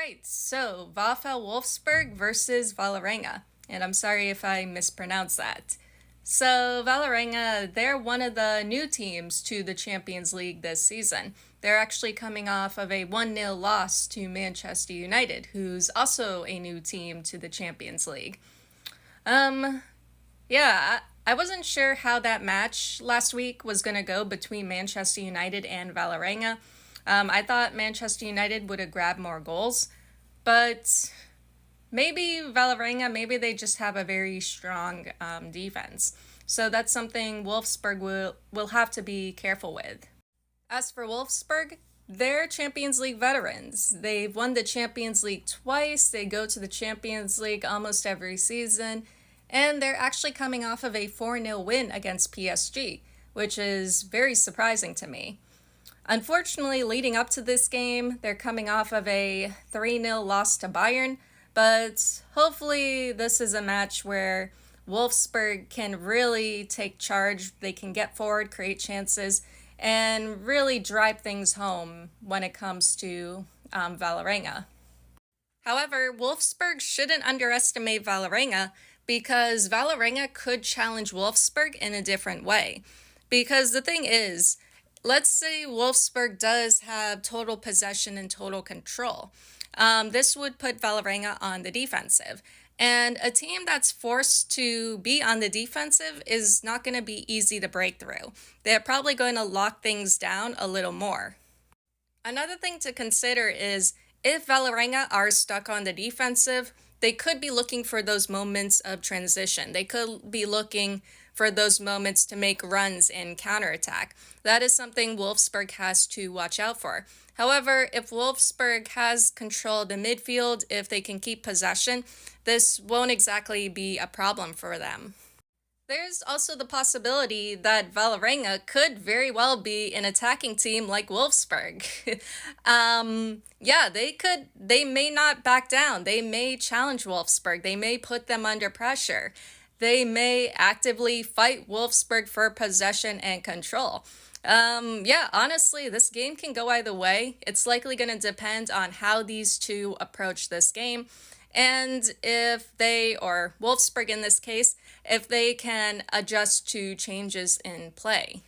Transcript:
right, so VfL Wolfsburg versus Vålerenga, and I'm sorry if I mispronounced that. So Vålerenga, they're one of the new teams to the Champions League this season. They're actually coming off of a 1-0 loss to Manchester United, who's also a new team to the Champions League. Um, yeah, I wasn't sure how that match last week was going to go between Manchester United and Vålerenga. I thought Manchester United would have grabbed more goals, but maybe Vålerenga, maybe they just have a very strong defense. So that's something Wolfsburg will have to be careful with. As for Wolfsburg, they're Champions League veterans. They've won the Champions League twice. They go to the Champions League almost every season. And they're actually coming off of a 4-0 win against PSG, which is very surprising to me. Unfortunately, leading up to this game, they're coming off of a 3-0 loss to Bayern, but hopefully this is a match where Wolfsburg can really take charge. They can get forward, create chances, and really drive things home when it comes to Vålerenga. However, Wolfsburg shouldn't underestimate Vålerenga because Vålerenga could challenge Wolfsburg in a different way. Because the thing is, let's say Wolfsburg does have total possession and total control. This would put Vålerenga on the defensive. And a team that's forced to be on the defensive is not going to be easy to break through. They're probably going to lock things down a little more. Another thing to consider is if Vålerenga are stuck on the defensive, they could be looking for those moments of transition. They could be looking for those moments to make runs in counterattack. That is something Wolfsburg has to watch out for. However, if Wolfsburg has control of the midfield, if they can keep possession, this won't exactly be a problem for them. There's also the possibility that Vålerenga could very well be an attacking team like Wolfsburg. They may not back down. They may challenge Wolfsburg. They may put them under pressure. They may actively fight Wolfsburg for possession and control. Honestly, this game can go either way. It's likely going to depend on how these two approach this game. And if they, or Wolfsburg in this case, if they can adjust to changes in play.